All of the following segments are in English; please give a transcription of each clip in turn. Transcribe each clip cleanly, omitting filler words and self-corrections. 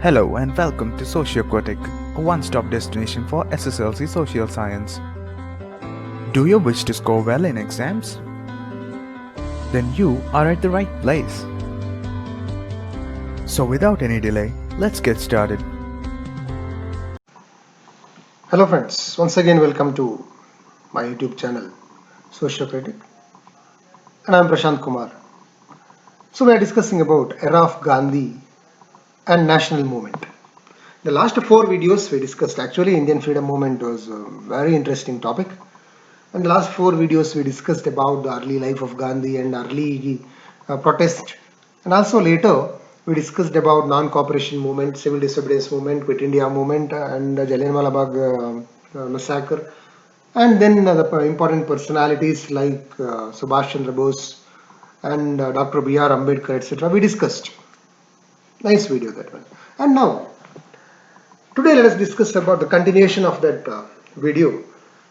Hello and welcome to Socioquatic, a one-stop destination for SSLC Social Science. Do you wish to score well in exams? Then you are at the right place. So without any delay, let's get started. Hello friends, once again welcome to my YouTube channel Sociocritic, and I am Prashant Kumar. So we are discussing about era of Gandhi and national movement. The last 4 videos we discussed, actually Indian freedom movement was a very interesting topic, and the last 4 videos we discussed about the early life of Gandhi and early protest, and also later we discussed about non-cooperation movement, civil disobedience movement, Quit India movement, and Jallianwala Bagh massacre. And then the important personalities like Subhash Chandra Bose and Dr. B.R. Ambedkar, etc. we discussed. Nice video that one. And now, today let us discuss about the continuation of that video.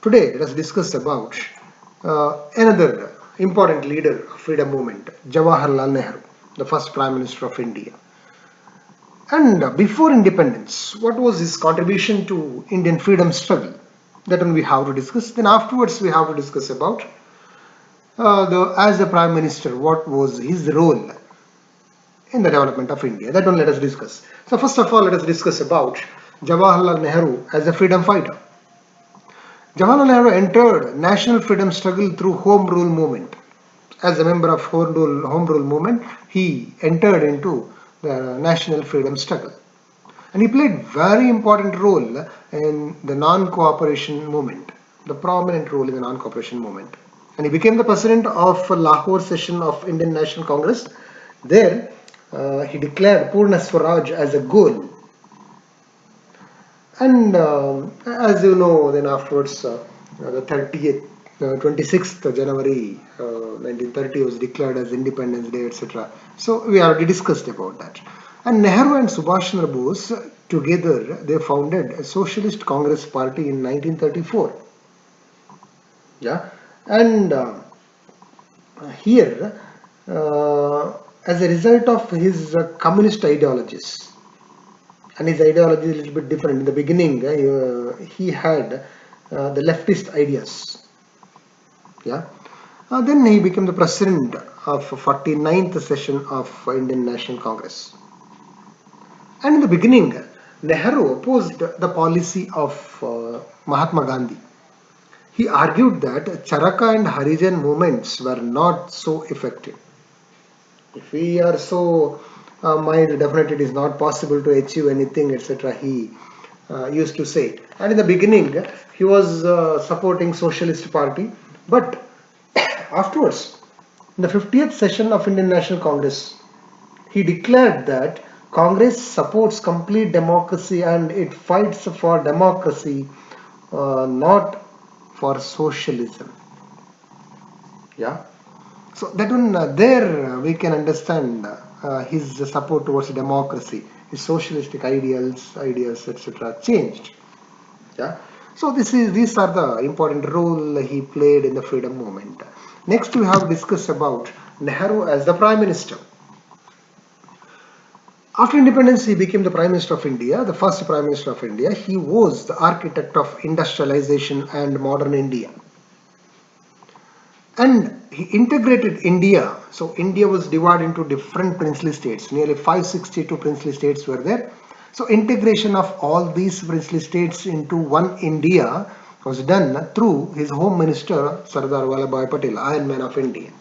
Today let us discuss about another important leader of freedom movement, Jawaharlal Nehru, the first Prime Minister of India. And before independence, what was his contribution to Indian freedom struggle? That one we have to discuss. Then afterwards we have to discuss about as the Prime Minister, what was his role in the development of India? That one let us discuss. So first of all, let us discuss about Jawaharlal Nehru as a freedom fighter. Jawaharlal Nehru entered national freedom struggle through Home Rule movement. As a member of Home Rule movement, he entered into the national freedom struggle. And he played very important role in the non-cooperation movement, the prominent role in the non-cooperation movement. And he became the president of Lahore session of Indian National Congress. There, he declared Purna Swaraj as a goal. And as you know, then afterwards, the 26th January 1930 was declared as Independence Day, etc. So we already discussed about that. And Nehru and Subhash Chandra Bose together, they founded a Socialist Congress Party in 1934. Yeah, and here, as a result of his communist ideologies, and his ideology is a little bit different. In the beginning, he had the leftist ideas. Yeah. Then he became the president of 49th session of Indian National Congress. And in the beginning, Nehru opposed the policy of Mahatma Gandhi. He argued that Charaka and Harijan movements were not so effective. If we are so mild, definitely it is not possible to achieve anything, etc. He used to say. And in the beginning, he was supporting Socialist Party, but afterwards, in the 50th session of Indian National Congress, he declared that Congress supports complete democracy and it fights for democracy, not for socialism. Yeah. So that one there we can understand his support towards democracy, his socialistic ideas, etc. changed. Yeah. So these are the important role he played in the freedom movement. Next we have discussed about Nehru as the Prime Minister. After independence, he became the Prime Minister of India, the first Prime Minister of India. He was the architect of industrialization and modern India. And he integrated India. So India was divided into different princely states. Nearly 562 princely states were there. So integration of all these princely states into one India was done through his Home Minister Sardar Vallabhbhai Patel, Iron Man of India.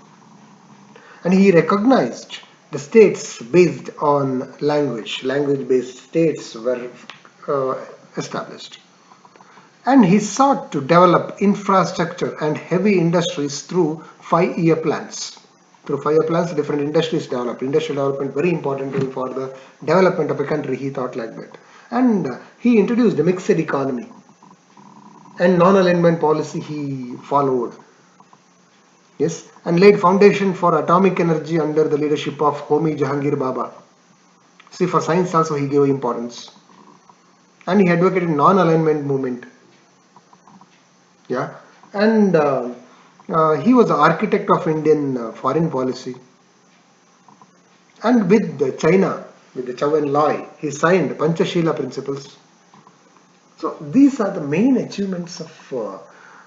And he recognized the states based on language-based states were established. And he sought to develop infrastructure and heavy industries through 5-year plans. Through 5-year plans, different industries developed. Industrial development, very important tool for the development of a country, he thought like that. And he introduced a mixed economy. And non-alignment policy he followed. Yes, and laid foundation for atomic energy under the leadership of Homi Jahangir Baba. See, for science also he gave importance. And he advocated non-alignment movement. Yeah, and he was the architect of Indian foreign policy. And with China, with the Chow and Loy. He signed Panchashila principles. So these are the main achievements of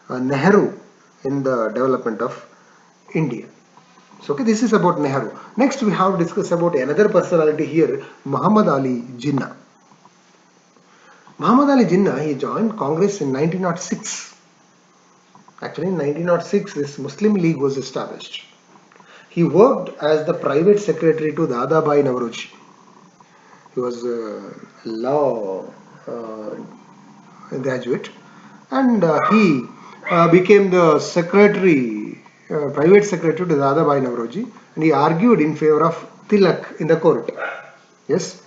Nehru in the development of India. So okay, this is about Nehru. Next we have to discuss about another personality here, Muhammad Ali Jinnah. Muhammad Ali Jinnah, he joined Congress in 1906. Actually in 1906 this Muslim League was established. He worked as the private secretary to Dadabhai Naoroji. He was a law graduate, and he became the secretary, private secretary to Dadabhai Naoroji, and he argued in favor of Tilak in the court. Yes,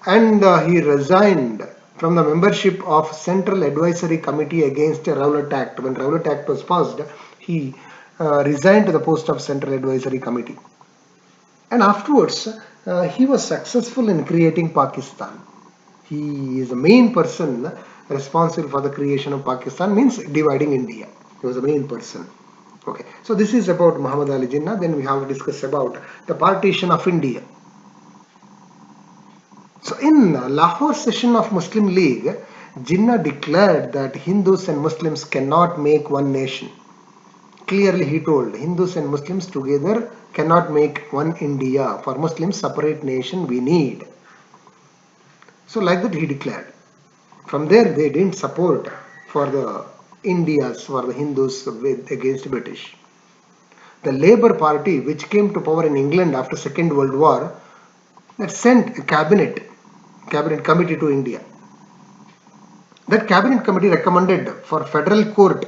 and he resigned from the membership of Central Advisory Committee against Rowlatt Act. When Rowlatt Act was passed, he resigned to the post of Central Advisory Committee. And afterwards, he was successful in creating Pakistan. He is the main person responsible for the creation of Pakistan, means dividing India. He was the main person. Okay, so this is about Muhammad Ali Jinnah. Then we have to discuss about the partition of India. So in Lahore session of Muslim League, Jinnah declared that Hindus and Muslims cannot make one nation. Clearly he told, Hindus and Muslims together cannot make one India. For Muslims, separate nation we need. So like that he declared. From there they didn't support for the Indias, for the Hindus against British. The Labour Party, which came to power in England after Second World War, that sent a cabinet committee to India. That cabinet committee recommended for federal court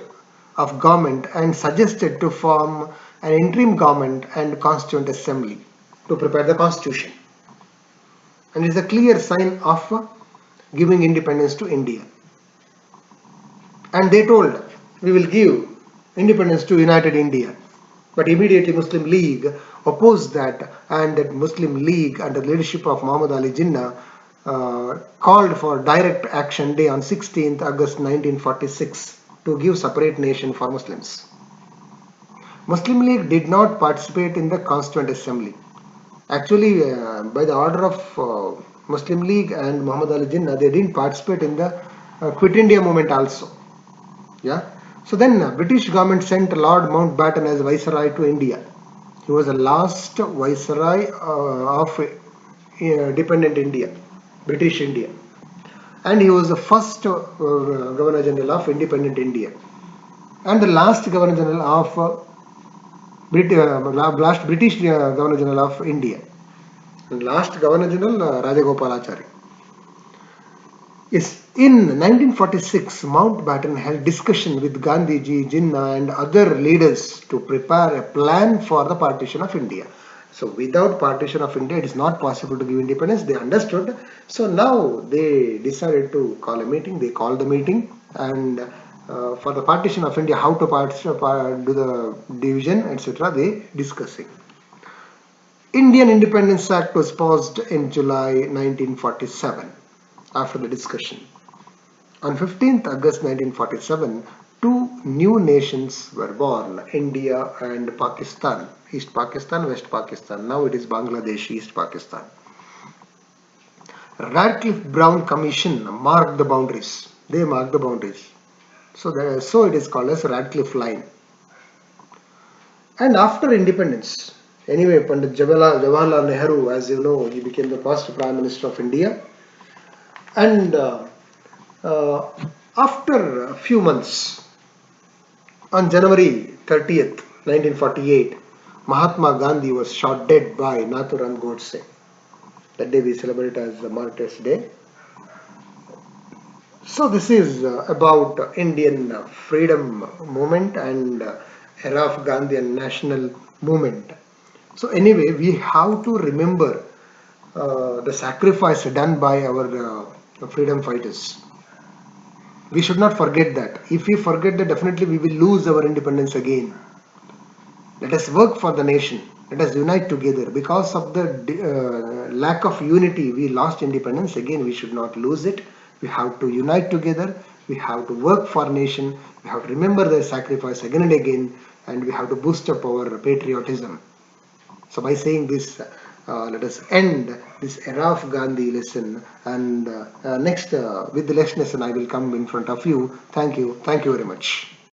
of government and suggested to form an interim government and constituent assembly to prepare the constitution. And it is a clear sign of giving independence to India. And they told, we will give independence to United India. But immediately Muslim League opposed that, and that Muslim League under the leadership of Muhammad Ali Jinnah called for direct action day on 16th August 1946 to give separate nation for Muslims. Muslim League did not participate in the Constituent Assembly. Actually, by the order of Muslim League and Muhammad Ali Jinnah, they didn't participate in the Quit India movement also. Yeah. So then British government sent Lord Mountbatten as Viceroy to India. He was the last Viceroy of dependent India, British India. And he was the first Governor General of independent India. And the last Governor General of British Governor General of India. And last Governor General Rajagopalachari. Yes, in 1946, Mountbatten held discussion with Gandhiji, Jinnah and other leaders to prepare a plan for the partition of India. So without partition of India, it is not possible to give independence. They understood. So now they decided to call a meeting. They called the meeting, and for the partition of India, how to do the division, etc. They discussing. Indian Independence Act was passed in July 1947 after the discussion. On 15th August 1947, two new nations were born, India and Pakistan. East Pakistan, West Pakistan. Now it is Bangladesh, East Pakistan. Radcliffe-Brown Commission marked the boundaries. They marked the boundaries. So it is called as Radcliffe Line. And after independence, anyway, Pandit Jawaharlal Nehru, as you know, he became the first Prime Minister of India. And after a few months, on January 30th, 1948, Mahatma Gandhi was shot dead by Nathuram Godse. That day we celebrate as the Martyrs' Day. So this is about Indian freedom movement and era of Gandhian national movement. So anyway, we have to remember the sacrifice done by our freedom fighters. We should not forget that. If we forget that, definitely we will lose our independence again. Let us work for the nation. Let us unite together. Because of the lack of unity, we lost independence. Again, we should not lose it. We have to unite together. We have to work for nation. We have to remember their sacrifice again and again. And we have to boost up our patriotism. So by saying this, let us end this era of Gandhi lesson, and next with the next lesson I will come in front of you. Thank you very much.